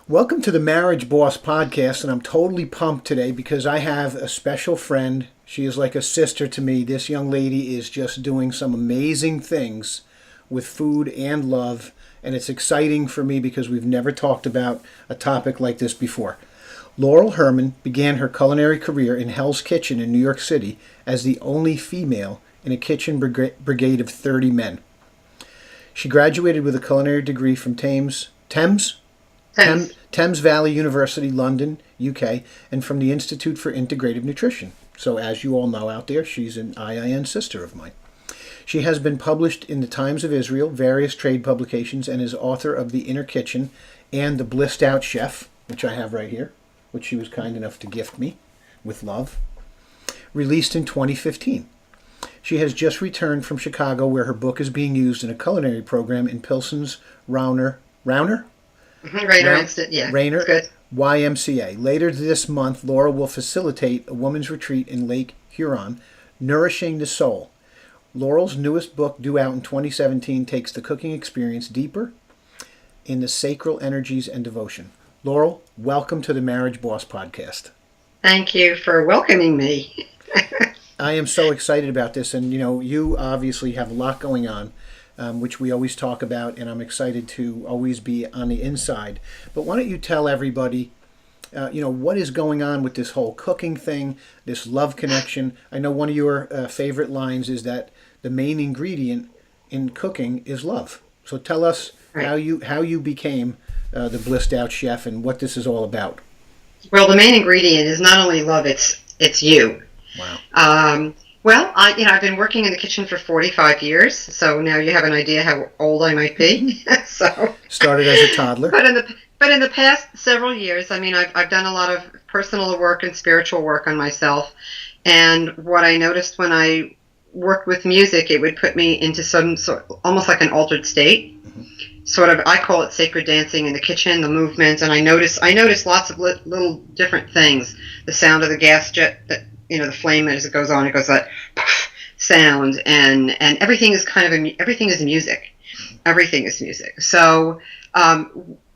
Welcome to the Marriage Boss podcast, and I'm totally pumped today because I have a special friend. She is like a sister to me. This young lady is just doing some amazing things with food and love, and it's exciting for me because we've never talked about a topic like this before. Laurel Herman began her culinary career in Hell's Kitchen in New York City as the only female in a kitchen brigade of 30 men. She graduated with a culinary degree from Thames Valley University London, UK, and from the Institute for Integrative Nutrition. So as you all know out there, she's an IIN sister of mine. She has been published in the Times of Israel, various trade publications, and is author of The Inner Kitchen and The Blissed Out Chef, which I have right here, which she was kind enough to gift me with love, released in 2015. She has just returned from Chicago, where her book is being used in a culinary program in Pilsen's Rauner? Rauner, good. YMCA. Later this month, Laurel will facilitate a women's retreat in Lake Huron, Nourishing the Soul. Laurel's newest book, due out in 2017, takes the cooking experience deeper in the sacral energies and devotion. Laurel, welcome to the Marriage Boss podcast. Thank you for welcoming me. I am so excited about this, and you obviously have a lot going on. Which we always talk about, and I'm excited to always be on the inside. But why don't you tell everybody, what is going on with this whole cooking thing, this love connection? I know one of your favorite lines is that the main ingredient in cooking is love. So tell us how you became the Blissed Out Chef and what this is all about. Well, the main ingredient is not only love; it's you. Wow. Well, I've been working in the kitchen for 45 years, so now you have an idea how old I might be. So started as a toddler. But in the past several years, I've done a lot of personal work and spiritual work on myself. And what I noticed when I worked with music, it would put me into some sort, almost like an altered state. Mm-hmm. Sort of, I call it sacred dancing in the kitchen, the movement. And I noticed lots of little different things. The sound of the gas jet, the flame as it goes on, it goes that sound, and everything is everything is music. Everything is music. So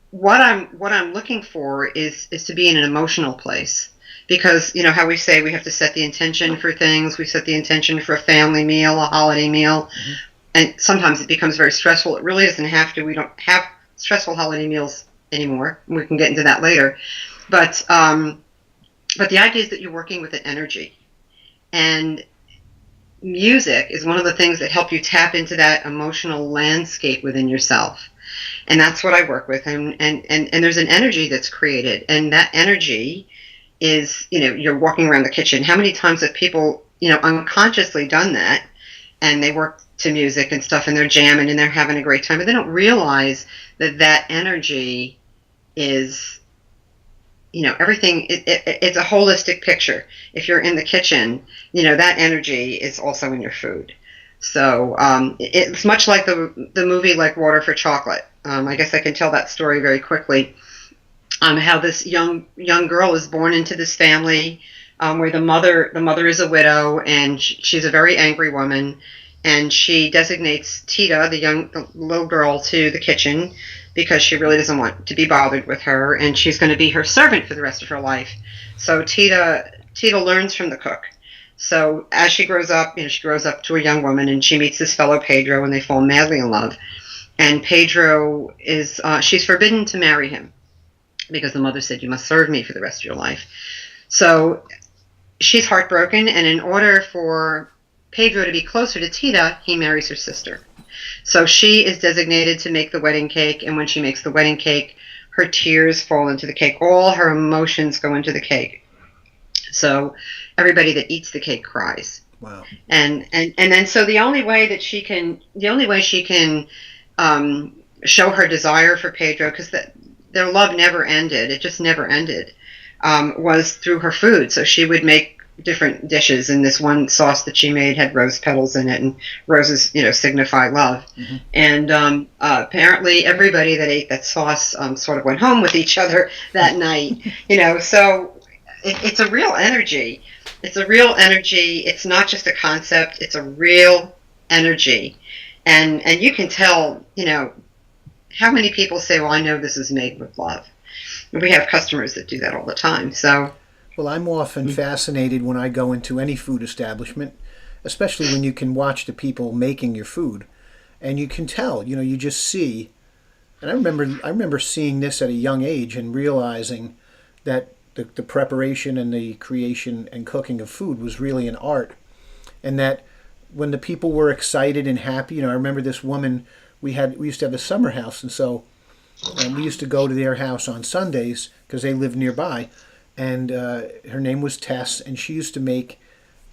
what I'm looking for is to be in an emotional place, because how we say we have to set the intention for things. We set the intention for a family meal, a holiday meal, mm-hmm. and sometimes it becomes very stressful. It really doesn't have to. We don't have stressful holiday meals anymore. We can get into that later, but the idea is that you're working with an energy, and music is one of the things that help you tap into that emotional landscape within yourself. And that's what I work with. And there's an energy that's created, and that energy is, you're walking around the kitchen. How many times have people, unconsciously done that, and they work to music and stuff, and they're jamming and they're having a great time, but they don't realize that energy is, everything, it's a holistic picture. If you're in the kitchen, that energy is also in your food. So it's much like the movie Like Water for Chocolate. I guess I can tell that story very quickly. How this young girl is born into this family where the mother is a widow, and she's a very angry woman, and she designates Tita, the little girl, to the kitchen, because she really doesn't want to be bothered with her, and she's going to be her servant for the rest of her life. So Tita learns from the cook. So as she grows up, she grows up to a young woman, and she meets this fellow Pedro, and they fall madly in love. And Pedro she's forbidden to marry him because the mother said, "You must serve me for the rest of your life." So she's heartbroken, and in order for Pedro to be closer to Tita, he marries her sister. So she is designated to make the wedding cake, and when she makes the wedding cake, her tears fall into the cake. All her emotions go into the cake. So everybody that eats the cake cries. Wow. And then so the only way she can show her desire for Pedro, because their love never ended, it just never ended, was through her food. So she would make different dishes, and this one sauce that she made had rose petals in it, and roses, signify love. Mm-hmm. And apparently everybody that ate that sauce sort of went home with each other that night. So it's a real energy. It's a real energy. It's not just a concept. It's a real energy, and you can tell. How many people say, "Well, I know this is made with love." We have customers that do that all the time. So, Well, I'm often fascinated when I go into any food establishment, especially when you can watch the people making your food, and you can tell. You just see. And I remember seeing this at a young age and realizing that the preparation and the creation and cooking of food was really an art, and that when the people were excited and happy, I remember this woman. We used to have a summer house, and so we used to go to their house on Sundays because they lived nearby, and her name was Tess, and she used to make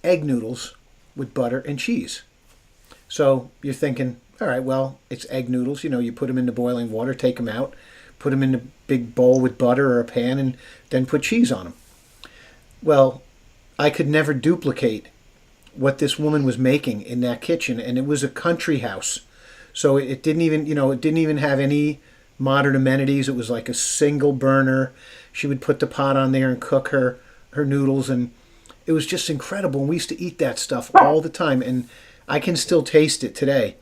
egg noodles with butter and cheese. So you're thinking, all right, well, it's egg noodles. You put them into boiling water, take them out, put them in a big bowl with butter or a pan, and then put cheese on them. Well, I could never duplicate what this woman was making in that kitchen, and it was a country house. So it didn't even, it didn't even have any modern amenities. It was like a single burner. She would put the pot on there and cook her noodles, and it was just incredible. And we used to eat that stuff all the time, and I can still taste it today.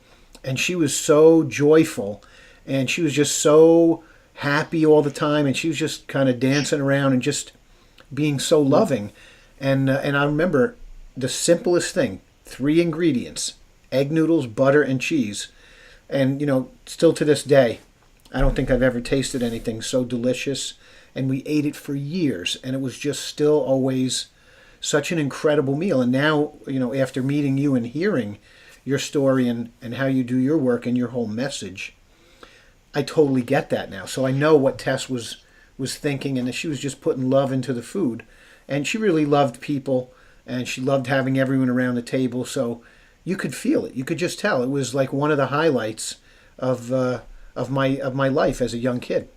And she was so joyful, and she was just so happy all the time, and she was just kind of dancing around and just being so loving. And I remember the simplest thing, 3 ingredients: egg noodles, butter, and cheese. And still to this day, I don't think I've ever tasted anything so delicious. And we ate it for years, and it was just still always such an incredible meal. And now, after meeting you and hearing your story and how you do your work and your whole message, I totally get that now. So I know what Tess was thinking, and that she was just putting love into the food. And she really loved people, and she loved having everyone around the table. So you could feel it. You could just tell. It was like one of the highlights of my life as a young kid.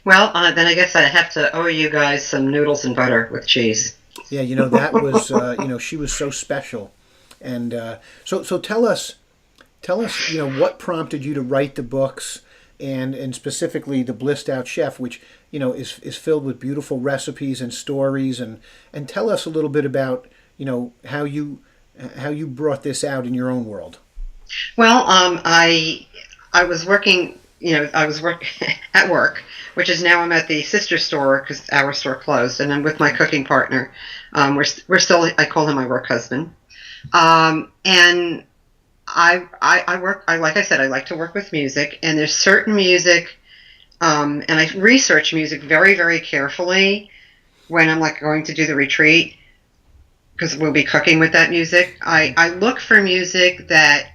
well, then I guess I have to owe you guys some noodles and butter with cheese. Yeah, that was she was so special. And so tell us, what prompted you to write the books, and specifically the Blissed Out Chef, which is filled with beautiful recipes and stories, and tell us a little bit about how you brought this out in your own world. Well, I was working, I was at work, which is now I'm at the sister store because our store closed, and I'm with my cooking partner. We're still, I call him my work husband. And I work, like I said, I like to work with music, and there's certain music, and I research music very, very carefully when I'm like going to do the retreat, because we'll be cooking with that music. I look for music that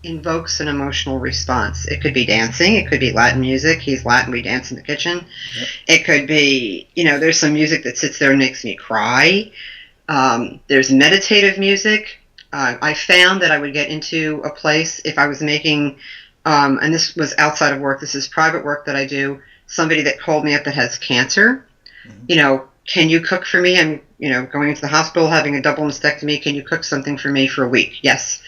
invokes an emotional response. It could be dancing. It could be Latin music. He's Latin. We dance in the kitchen. Yep. It could be, there's some music that sits there and makes me cry. There's meditative music. I found that I would get into a place if I was making, and this was outside of work, this is private work that I do, somebody that called me up that has cancer. Mm-hmm. Can you cook for me? I'm, going into the hospital having a double mastectomy. Can you cook something for me for a week? Yes.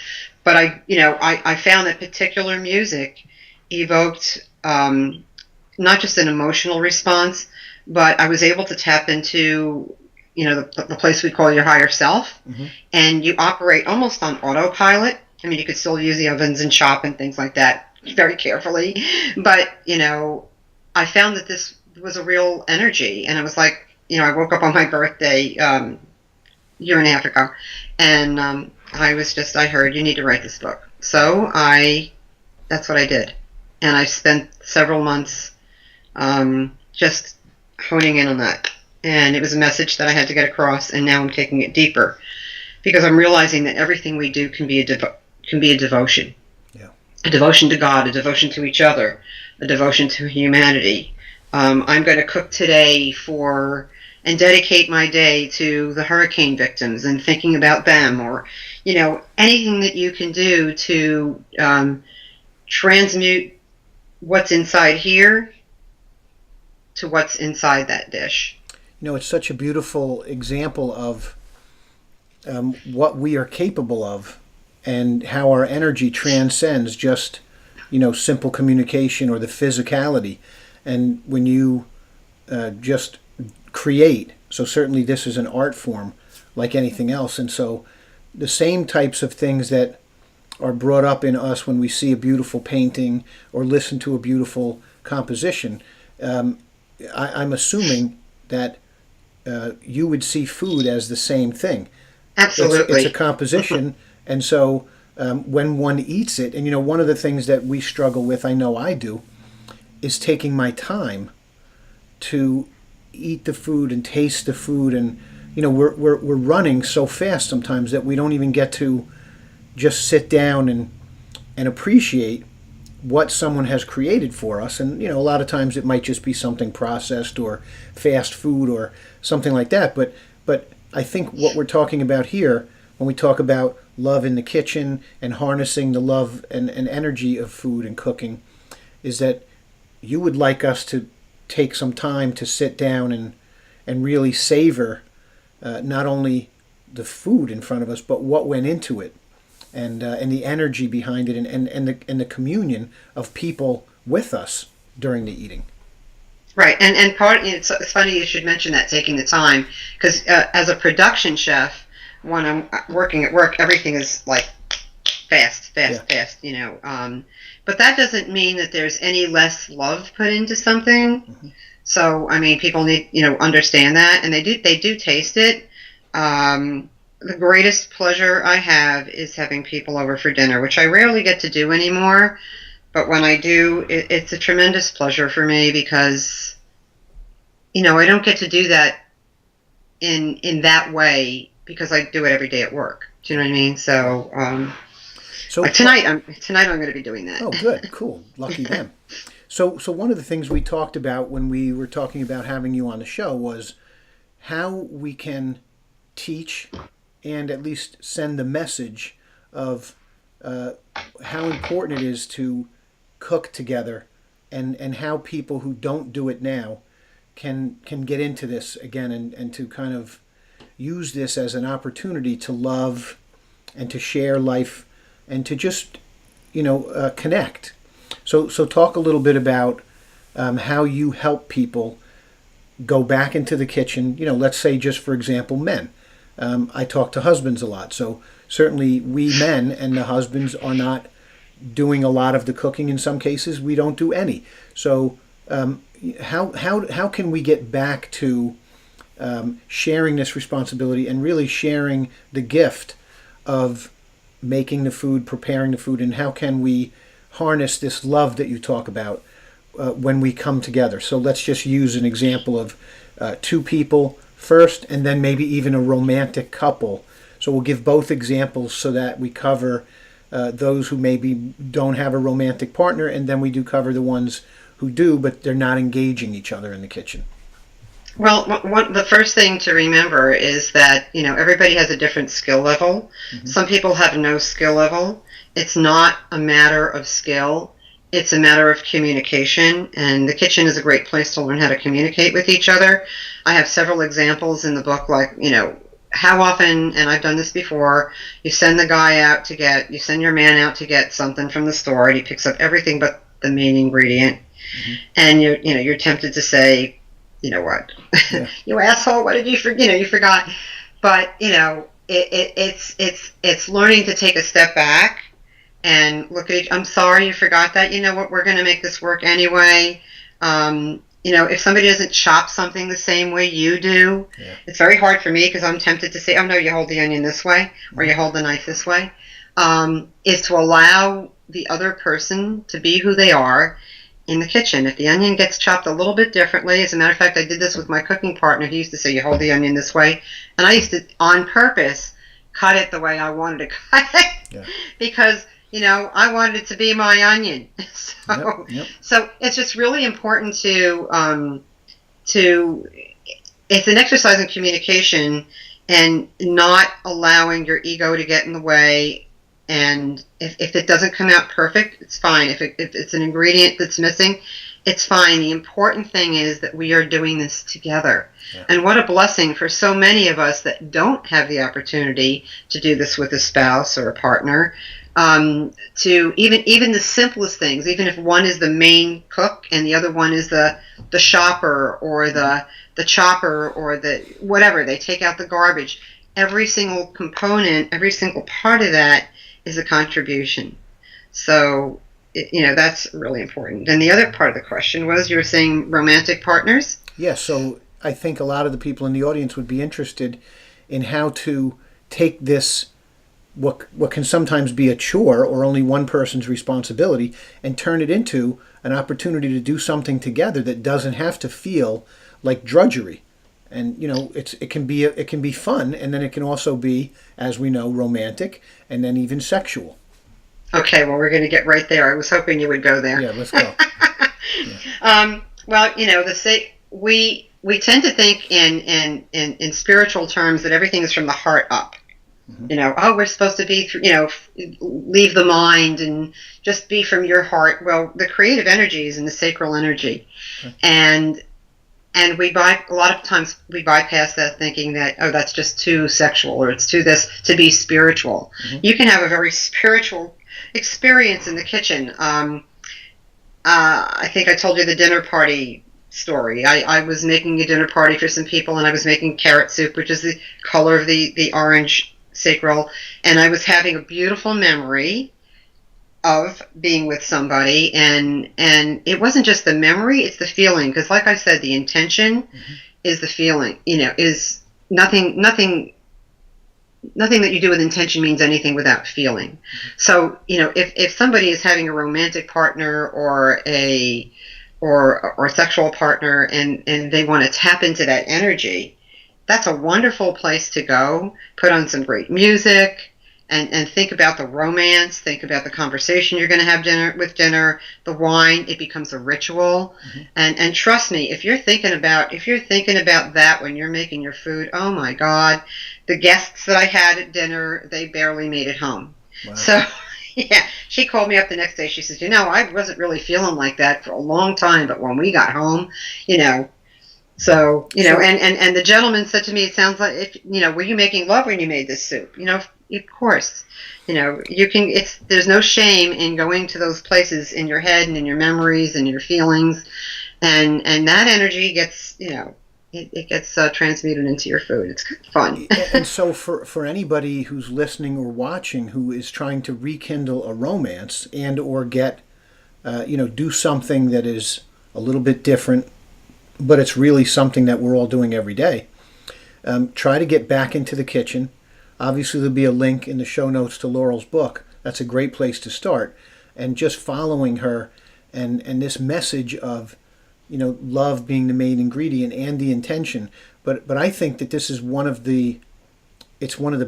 But I found that particular music evoked not just an emotional response, but I was able to tap into the place we call your higher self, mm-hmm. and you operate almost on autopilot. I mean, you could still use the ovens and chop and things like that very carefully, but I found that this was a real energy, and I was like, I woke up on my birthday year and a half ago, and I heard you need to write this book, so that's what I did, and I spent several months just honing in on that. And it was a message that I had to get across, and now I'm taking it deeper, because I'm realizing that everything we do can be a devotion. Yeah. A devotion to God, a devotion to each other, a devotion to humanity. I'm going to cook today and dedicate my day to the hurricane victims and thinking about them, or anything that you can do to transmute what's inside here to what's inside that dish. It's such a beautiful example of what we are capable of, and how our energy transcends just, simple communication or the physicality. And when you just create, so certainly this is an art form like anything else. And so the same types of things that are brought up in us when we see a beautiful painting or listen to a beautiful composition, I'm assuming that you would see food as the same thing. It's a Absolutely. composition, and so when one eats it, and one of the things that we struggle with, I know I do, is taking my time to eat the food and taste the food, and we're running so fast sometimes that we don't even get to just sit down and appreciate what someone has created for us. And a lot of times it might just be something processed or fast food or something like that. But I think what we're talking about here, when we talk about love in the kitchen and harnessing the love and energy of food and cooking, is that you would like us to take some time to sit down and really savor not only the food in front of us, but what went into it, and the energy behind it, and the communion of people with us during the eating. Right, and it's funny you should mention that, taking the time, because as a production chef, when I'm working at work, everything is like fast, Yeah. fast, fast, but that doesn't mean that there's any less love put into something. Mm-hmm. So I mean, people need understand that, and they do taste it. The greatest pleasure I have is having people over for dinner, which I rarely get to do anymore. But when I do, it's a tremendous pleasure for me, because I don't get to do that in that way, because I do it every day at work. Do you know what I mean? So So like tonight I'm going to be doing that. Oh, good, cool, lucky them. So one of the things we talked about when we were talking about having you on the show was how we can teach and at least send the message of how important it is to cook together, and how people who don't do it now can get into this again, and to kind of use this as an opportunity to love and to share life and to just connect. So talk a little bit about how you help people go back into the kitchen. Let's say, just for example, men. I talk to husbands a lot, so certainly we men and the husbands are not doing a lot of the cooking. In some cases, we don't do any. So how can we get back to sharing this responsibility and really sharing the gift of making the food, preparing the food, and how can we harness this love that you talk about when we come together? So let's just use an example of two people first, and then maybe even a romantic couple. So we'll give both examples so that we cover those who maybe don't have a romantic partner, and then we do cover the ones who do, but they're not engaging each other in the kitchen. Well, the first thing to remember is that, everybody has a different skill level. Mm-hmm. Some people have no skill level. It's not a matter of skill. It's a matter of communication, and the kitchen is a great place to learn how to communicate with each other. I have several examples in the book, like, how often, and I've done this before, you send you send your man out to get something from the store, and he picks up everything but the main ingredient. Mm-hmm. And you're tempted to say, what? Yeah. You asshole, what did you forget? You forgot. But, it's learning to take a step back and look at I'm sorry you forgot that. You know what? We're going to make this work anyway. If somebody doesn't chop something the same way you do, yeah, it's very hard for me, because I'm tempted to say, oh, no, you hold the onion this way, or you hold the knife this way, is to allow the other person to be who they are in the kitchen. If the onion gets chopped a little bit differently, as a matter of fact, I did this with my cooking partner. He used to say, you hold the onion this way. And I used to, on purpose, cut it the way I wanted to cut it. Yeah. Because, I wanted it to be my onion. So it's just really important to it's an exercise in communication and not allowing your ego to get in the way. And if it doesn't come out perfect, it's fine. If it's an ingredient that's missing, it's fine. The important thing is that we are doing this together. Yeah. And what a blessing for so many of us that don't have the opportunity to do this with a spouse or a partner, to even the simplest things, even if one is the main cook and the other one is the shopper or the chopper or the whatever, they take out the garbage. Every single component, every single part of that is a contribution. So, that's really important. And the other part of the question was, you were saying romantic partners? Yeah, so I think a lot of the people in the audience would be interested in how to take this, what can sometimes be a chore or only one person's responsibility, and turn it into an opportunity to do something together that doesn't have to feel like drudgery. And it can be fun, and then it can also be, as we know, romantic, and then even sexual. Okay, well, we're going to get right there. I was hoping you would go there. Yeah, let's go. Well, we tend to think in spiritual terms that everything is from the heart up. Mm-hmm. We're supposed to be, leave the mind and just be from your heart. Well, the creative energy is in the sacral energy. Okay. And a lot of times we bypass that, thinking that, that's just too sexual, or it's too this to be spiritual. Mm-hmm. You can have a very spiritual experience in the kitchen. I think I told you the dinner party story. I was making a dinner party for some people, and I was making carrot soup, which is the color of the orange sacral, and I was having a beautiful memory of being with somebody, and it wasn't just the memory, it's the feeling, because like I said, the intention mm-hmm. is the feeling. Is nothing that you do with intention means anything without feeling. Mm-hmm. So if somebody is having a romantic partner or a sexual partner, and they want to tap into that energy, that's a wonderful place to go. Put on some great music and think about the romance, think about the conversation you're going to have dinner, the wine. It becomes a ritual. Mm-hmm. And trust me, if you're thinking about that when you're making your food, oh my God, the guests that I had at dinner, they barely made it home. Wow. So yeah, she called me up the next day. She says, I wasn't really feeling like that for a long time, but when we got home, So, and the gentleman said to me, it sounds like, were you making love when you made this soup? Of course, there's no shame in going to those places in your head and in your memories and your feelings. And that energy gets, it gets transmuted into your food. It's kind of fun. And so for anybody who's listening or watching who is trying to rekindle a romance and or get, do something that is a little bit different, but it's really something that we're all doing every day. Try to get back into the kitchen. Obviously, there'll be a link in the show notes to Laurel's book. That's a great place to start. And just following her and this message of, love being the main ingredient and the intention. But I think that this is one of the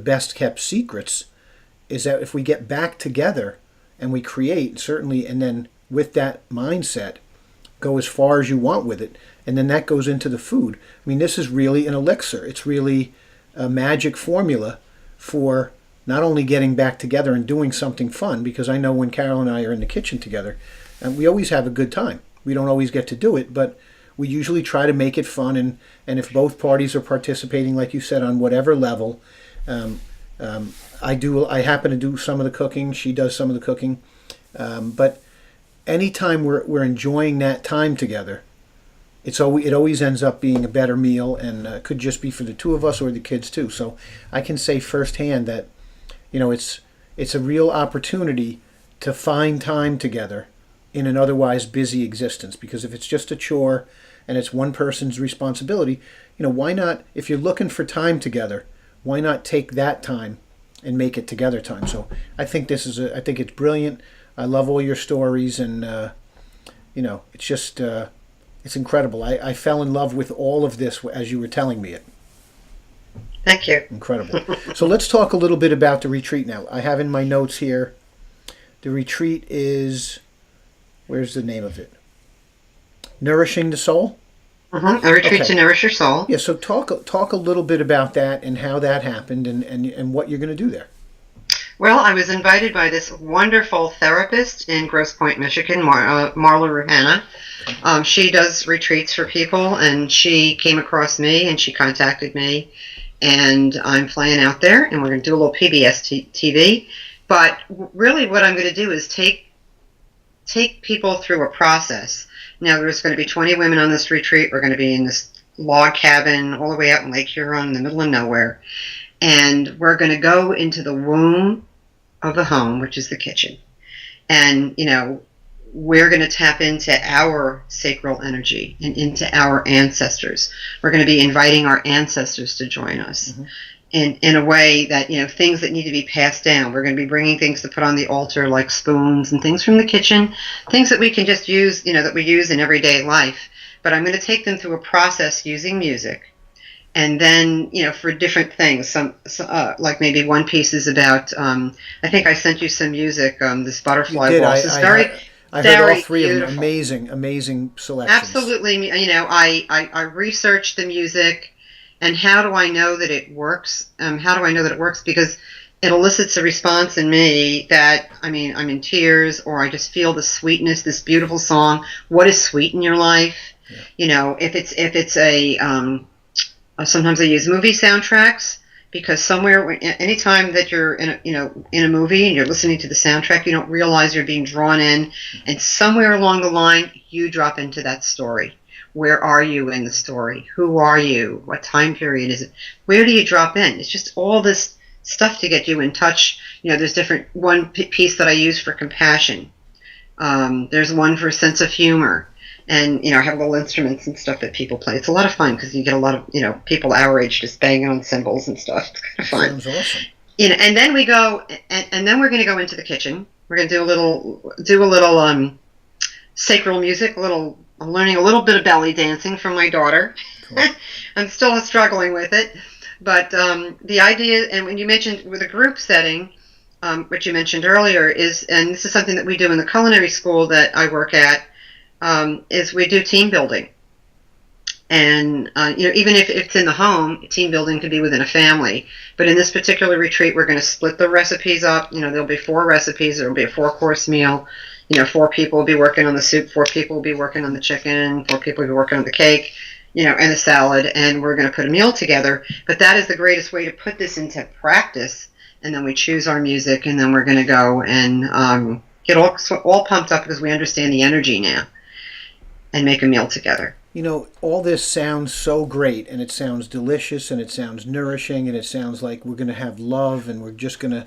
best kept secrets, is that if we get back together and we create, certainly, and then with that mindset, go as far as you want with it, and then that goes into the food. I mean, this is really an elixir. It's really a magic formula for not only getting back together and doing something fun, because I know when Carol and I are in the kitchen together, we always have a good time. We don't always get to do it, but we usually try to make it fun, and if both parties are participating, like you said, on whatever level, I happen to do some of the cooking, she does some of the cooking, but anytime we're enjoying that time together, it always ends up being a better meal, and it could just be for the two of us or the kids too. So I can say firsthand that it's a real opportunity to find time together in an otherwise busy existence, because if it's just a chore and it's one person's responsibility, why not, if you're looking for time together, why not take that time and make it together time? So I think I think it's brilliant. I love all your stories, and it's just it's incredible. I fell in love with all of this as you were telling me it. Thank you. Incredible. So let's talk a little bit about the retreat now. I have in my notes here, the retreat is, where's the name of it? Nourishing the Soul? Mm-hmm. A retreat to nourish your soul. Yeah, so talk a little bit about that and how that happened and what you're going to do there. Well, I was invited by this wonderful therapist in Grosse Pointe, Michigan, Laurel Herman. She does retreats for people, and she came across me and she contacted me, and I'm flying out there, and we're going to do a little PBS TV. But really what I'm going to do is take people through a process. Now, there's going to be 20 women on this retreat. We're going to be in this log cabin all the way out in Lake Huron in the middle of nowhere. And we're going to go into the womb of the home, which is the kitchen. And, we're going to tap into our sacral energy and into our ancestors. We're going to be inviting our ancestors to join us. Mm-hmm. In a way that, things that need to be passed down. We're going to be bringing things to put on the altar, like spoons and things from the kitchen, things that we can just use, that we use in everyday life. But I'm going to take them through a process using music. And then, for different things, like maybe one piece is about, I think I sent you some music, this butterfly waltz. It's I heard all three beautiful. Of them. Amazing selections. Absolutely. I researched the music. And how do I know that it works? Because it elicits a response in me that, I'm in tears, or I just feel the sweetness, this beautiful song. What is sweet in your life? Yeah. If it's sometimes I use movie soundtracks, because anytime that you're in a movie and you're listening to the soundtrack, you don't realize you're being drawn in, and somewhere along the line, you drop into that story. Where are you in the story? Who are you? What time period is it? Where do you drop in? It's just all this stuff to get you in touch. There's one piece that I use for compassion. There's one for sense of humor. And, I have little instruments and stuff that people play. It's a lot of fun because you get a lot of, people our age just banging on cymbals and stuff. It's kind of fun. Sounds awesome. And then we go, and then we're going to go into the kitchen. We're going to do a little sacral music, I'm learning a little bit of belly dancing from my daughter. Cool. I'm still struggling with it. But the idea, and when you mentioned with a group setting, what you mentioned earlier is, and this is something that we do in the culinary school that I work at, is we do team building. And, even if it's in the home, team building could be within a family. But in this particular retreat, we're going to split the recipes up. There'll be 4 recipes. There'll be a 4-course meal. 4 people will be working on the soup, 4 people will be working on the chicken, 4 people will be working on the cake, and the salad, and we're going to put a meal together. But that is the greatest way to put this into practice. And then we choose our music, and then we're going to go and get all pumped up because we understand the energy now, and make a meal together. All this sounds so great, and it sounds delicious, and it sounds nourishing, and it sounds like we're going to have love, and we're just going to...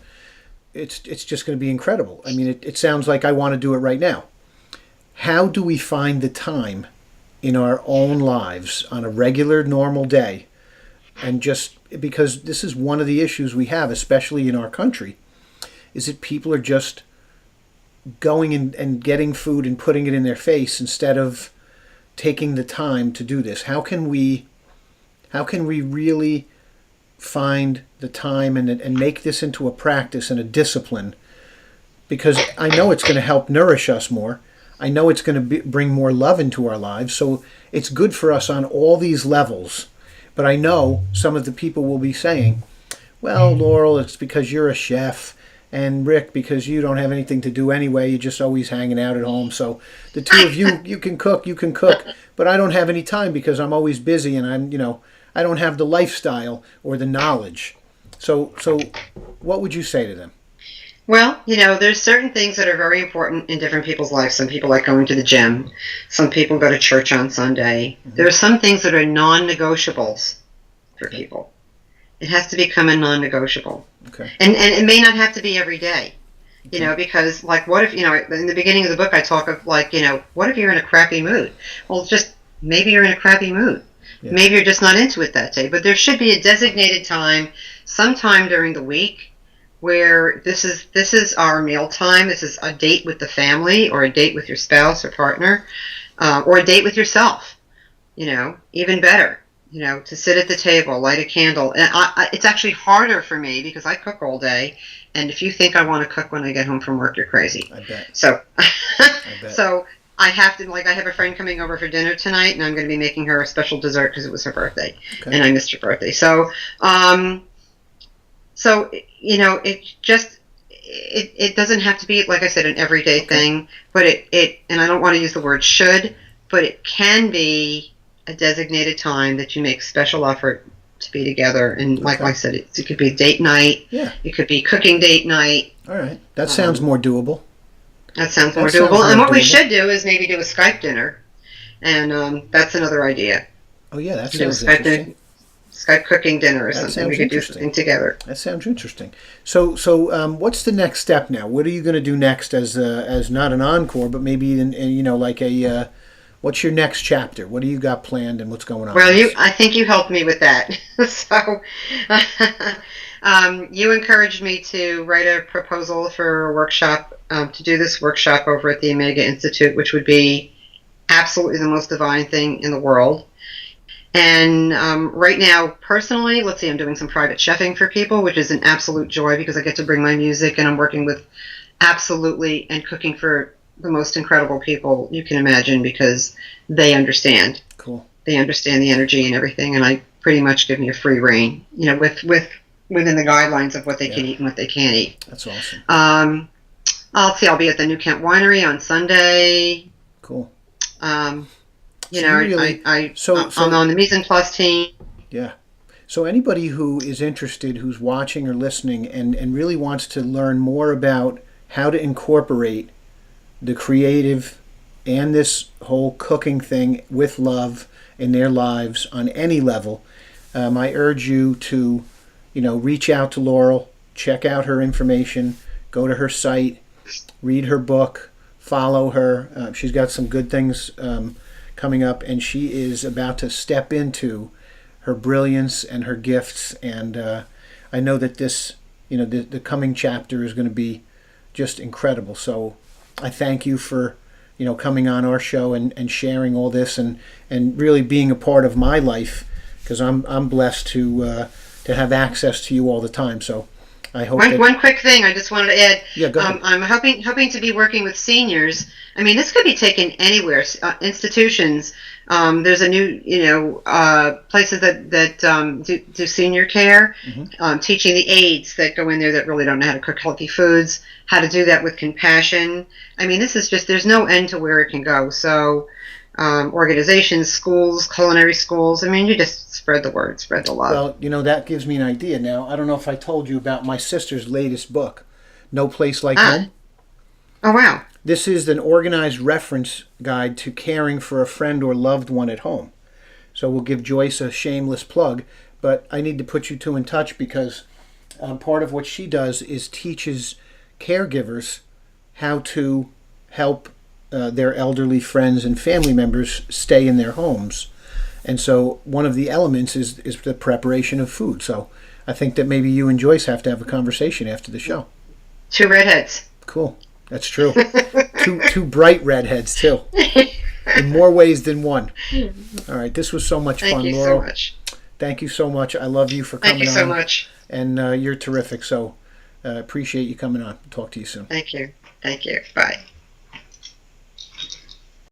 It's just going to be incredible. It sounds like I want to do it right now. How do we find the time in our own lives on a regular, normal day? And just because this is one of the issues we have, especially in our country, is that people are just going and getting food and putting it in their face instead of taking the time to do this. How can we really find the time and make this into a practice and a discipline? Because I know it's going to help nourish us more. I know it's going to bring more love into our lives. So it's good for us on all these levels. But I know some of the people will be saying, well, Laurel, it's because you're a chef, and Rick, because you don't have anything to do anyway. You're just always hanging out at home. So the two of you, you can cook, but I don't have any time because I'm always busy, and I don't have the lifestyle or the knowledge. So what would you say to them? Well, there's certain things that are very important in different people's lives. Some people like going to the gym. Some people go to church on Sunday. Mm-hmm. There are some things that are non-negotiables for people. It has to become a non-negotiable. Okay. And it may not have to be every day. Okay. Because what if, in the beginning of the book I talk of what if you're in a crappy mood? Well, just maybe you're in a crappy mood. Yeah. Maybe you're just not into it that day. But there should be a designated time, sometime during the week, where this is our meal time. This is a date with the family, or a date with your spouse or partner, or a date with yourself. Even better. To sit at the table, light a candle. And it's actually harder for me because I cook all day. And if you think I want to cook when I get home from work, you're crazy. I bet. So, I bet. So I have to, I have a friend coming over for dinner tonight, and I'm going to be making her a special dessert because it was her birthday, okay. And I missed her birthday. So, it doesn't have to be, like I said, an everyday thing, but and I don't want to use the word should, but it can be a designated time that you make special effort to be together. And like I said, it could be date night. Yeah. It could be cooking date night. All right. That sounds more doable. That sounds more doable. And what we should do is maybe do a Skype dinner. And that's another idea. Oh, yeah. That sounds interesting. Skype cooking dinner or That something. We sounds could do interesting. something together. That sounds interesting. So, what's the next step now? What are you going to do next as not an encore, but maybe like a what's your next chapter? What do you got planned, and what's going on? Well, I think you helped me with that. So, you encouraged me to write a proposal for a workshop, to do this workshop over at the Omega Institute, which would be absolutely the most divine thing in the world. And right now, personally, let's see, I'm doing some private chefing for people, which is an absolute joy because I get to bring my music, and I'm working with absolutely and cooking for the most incredible people you can imagine because they understand. Cool. They understand the energy and everything, and I pretty much give me a free reign, within the guidelines of what they can eat and what they can't eat. That's awesome. I'll be at the New Kent Winery on Sunday. Cool. I'm So on the Mise en Place team. Yeah. So anybody who is interested, who's watching or listening, and really wants to learn more about how to incorporate the creative and this whole cooking thing with love in their lives on any level, I urge you to, reach out to Laurel, check out her information, go to her site, read her book, follow her. She's got some good things coming up, and she is about to step into her brilliance and her gifts. And I know that this, the coming chapter is going to be just incredible. So I thank you for, coming on our show and sharing all this and really being a part of my life, because I'm blessed to have access to you all the time. So I hope one quick thing I just wanted to add. Yeah, go ahead. I'm hoping to be working with seniors. I mean, this could be taken anywhere. Institutions. There's a new, places that do senior care, teaching the aides that go in there that really don't know how to cook healthy foods, how to do that with compassion. I mean, this is just, there's no end to where it can go. So, organizations, schools, culinary schools. I mean, you just spread the word, spread the love. Well, that gives me an idea. Now, I don't know if I told you about my sister's latest book, No Place Like Home. Oh, wow. This is an organized reference guide to caring for a friend or loved one at home. So we'll give Joyce a shameless plug, but I need to put you two in touch because part of what she does is teaches caregivers how to help their elderly friends and family members stay in their homes. And so one of the elements is the preparation of food. So I think that maybe you and Joyce have to have a conversation after the show. Two redheads. Cool. That's true. two bright redheads, too. In more ways than one. All right. This was so much fun, Laurel. Thank you so much. Thank you so much. I love you for coming on. Thank you so much. And you're terrific. So appreciate you coming on. Talk to you soon. Thank you. Thank you. Bye.